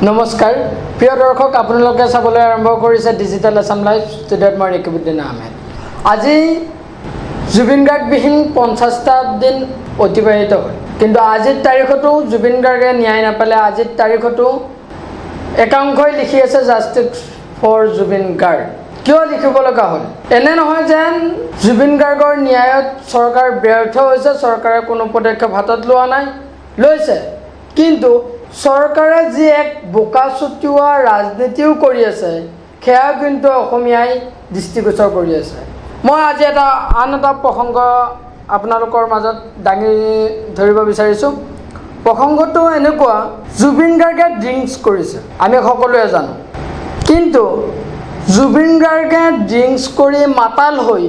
নমস্কাৰ প্ৰিয় দৰ্শক আপোনালোকে চাবলৈ আৰম্ভ কৰিছে ডিজিটেল আসাম লাইভ ষ্টুডিঅ'ত মই ৰিকিবুদ্দিন আহমেদ আজি জুবিন গাৰ্গবিহীন 50টা দিন অতিবাহিত হ'ল কিন্তু আজিৰ তাৰিখতো জুবিন গাৰ্গে ন্যায় নাপালে আজিৰ তাৰিখতো একাংশই লিখি আছে জাষ্টিস ফৰ জুবিন গাৰ্গ কিয় লিখিব লগা হ'ল এনে নহয় যেন জুবিন গাৰ্গৰ ন্যায়ত চৰকাৰ ব্যৰ্থ হৈছে চৰকাৰে কোনো পদক্ষেপ হাতত লোৱা নাই লৈছে কিন্তু চৰকাৰে যি এক বোকাচুতীয়া ৰাজনীতিও কৰি আছে সেয়া কিন্তু অসমীয়াই দৃষ্টিগোচৰ কৰি আছে মই আজি আন এটা প্ৰসংগ আপোনালোকৰ মাজত দাঙি ধৰিব বিচাৰিছোঁ প্ৰসংগটো এনেকুৱা জুবিন গাৰ্গে ড্ৰিংকছ কৰিছে আমি সকলোৱে জানো কিন্তু জুবিন গাৰ্গে ড্ৰিংকছ কৰি মাতাল হৈ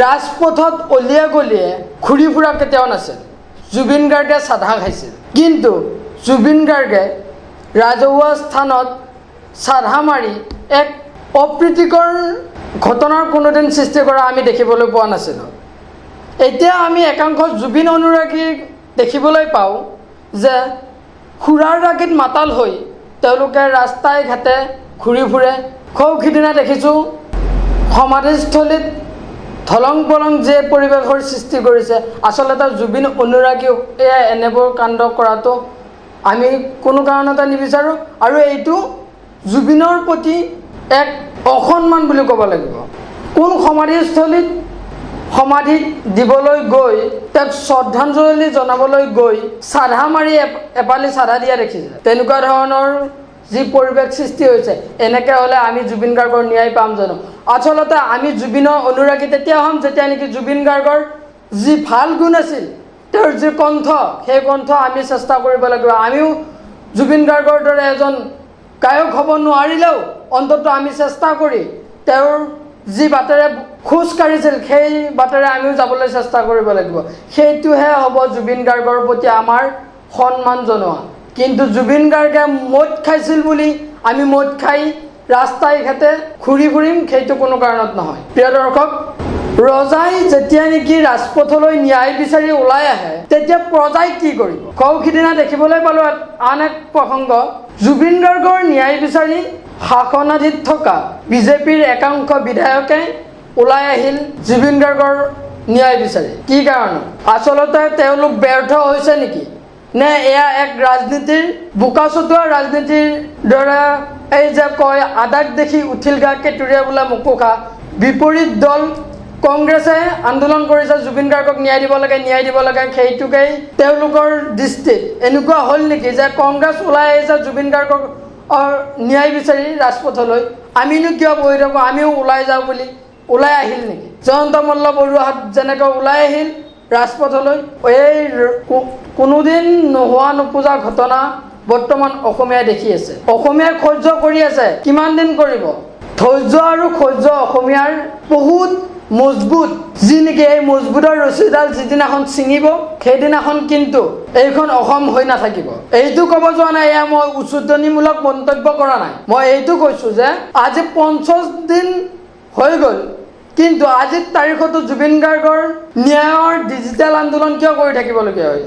ৰাজপথত অলিয়ে গলিয়ে ঘূৰি ফুৰা কেতিয়াও নাছিল জুবিন গাৰ্গে চাধা খাইছিল কিন্তু জুবিন গাৰ্গে ৰাজহুৱা স্থানত চাধা মাৰি এক অপ্ৰীতিকৰ ঘটনাৰ কোনোদিন সৃষ্টি কৰা আমি দেখিবলৈ পোৱা নাছিলোঁ এতিয়া আমি একাংশ জুবিন অনুৰাগীক দেখিবলৈ পাওঁ যে সুৰাৰ ৰাগীত মাতাল হৈ তেওঁলোকে ৰাস্তাই ঘাটে ঘূৰি ফুৰে খুব সিদিনা দেখিছোঁ সমাধিস্থলীত ধলং পলং যে পৰিৱেশৰ সৃষ্টি কৰিছে আচলতে জুবিন অনুৰাগীয়ে এনেবোৰ কাণ্ড কৰাটো আমি কোনো কাৰণতে নিবিচাৰোঁ আৰু এইটো জুবিনৰ প্ৰতি এক অসন্মান বুলি ক'ব লাগিব কোন সমাধিস্থলীত সমাধিত দিবলৈ গৈ তেওঁক শ্ৰদ্ধাঞ্জলি জনাবলৈ গৈ চাধা মাৰি এপালি চাধা দিয়া দেখিছে তেনেকুৱা ধৰণৰ যি পৰিৱেশ সৃষ্টি হৈছে এনেকৈ হ'লে আমি জুবিন গাৰ্গৰ ন্যায় পাম জানো আচলতে আমি জুবিনৰ অনুৰাগী তেতিয়া হ'ম যেতিয়া নেকি জুবিন গাৰ্গৰ যি ভাল গুণ আছিল তেওঁৰ যি কণ্ঠ সেই কণ্ঠ আমি চেষ্টা কৰিব লাগিব আমিও জুবিন গাৰ্গৰ দৰে এজন গায়ক হ'ব নোৱাৰিলেও অন্ততঃ আমি চেষ্টা কৰি তেওঁৰ যি বাটেৰে খোজ কাঢ়িছিল সেই বাটেৰে আমিও যাবলৈ চেষ্টা কৰিব লাগিব সেইটোহে হ'ব জুবিন গাৰ্গৰ প্ৰতি আমাৰ সন্মান জনোৱা কিন্তু জুবিন গাৰ্গে মদ খাইছিল বুলি আমি মদ খাই ৰাস্তাই ঘাটে ঘূৰি ফুৰিম সেইটো কোনো কাৰণত নহয় প্ৰিয় দৰ্শক ৰজাই যেতিয়া নেকি ৰাজপথলৈ ন্যায় বিচাৰি ওলাই আহে তেতিয়া প্ৰজাই কি কৰিব খুব সিদিনা দেখিবলৈ পালোঁ আন এক প্ৰসংগ জুবিন গাৰ্গৰ ন্যায় বিচাৰি শাসনাধীত থকা বিজেপিৰ একাংশ বিধায়কে ওলাই আহিল জুবিন গাৰ্গৰ ন্যায় বিচাৰি কি কাৰণত আচলতে তেওঁলোক ব্যৰ্থ হৈছে নেকি নে এয়া এক ৰাজনীতিৰ বোকাচুতীয়া ৰাজনীতিৰ দৰে এই যে কয় আদাক দেখি উঠিল গা কেতুৰীয়া বোলে মুকুখা বিপৰীত দল কংগ্ৰেছে আন্দোলন কৰিছে জুবিন গাৰ্গক ন্যায় দিব লাগে সেইটোকেই তেওঁলোকৰ দৃষ্টিত এনেকুৱা হ'ল নেকি যে কংগ্ৰেছ ওলাই আহিছে জুবিন গাৰ্গক ন্যায় বিচাৰি ৰাজপথলৈ আমিনো কিয় বহি থাকোঁ আমিও ওলাই যাওঁ বুলি ওলাই আহিল নেকি জয়ন্ত মল্ল বৰুৱাহঁত যেনেকৈ ওলাই আহিল ৰাজপথলৈ এই কোনোদিন নোহোৱা নোপোজা ঘটনা বৰ্তমান অসমীয়াই দেখি আছে অসমীয়াই সহ্য কৰি আছে কিমান দিন কৰিব ধৈৰ্য আৰু সহ্য অসমীয়াৰ বহুত মজবুত যি নেকি এই মজবুতৰ ৰছীডাল যিদিনাখন ছিঙিব সেইদিনাখন কিন্তু এইখন অসম হৈ নাথাকিব এইটো ক'ব যোৱা নাই এয়া মই উচতনিমূলক মন্তব্য কৰা নাই মই এইটো কৈছোঁ যে আজি 50 দিন হৈ গ'ল কিন্তু আজিৰ তাৰিখতো জুবিন গাৰ্গৰ ন্যায়ৰ ডিজিটেল আন্দোলন কিয় কৰি থাকিবলগীয়া হৈছে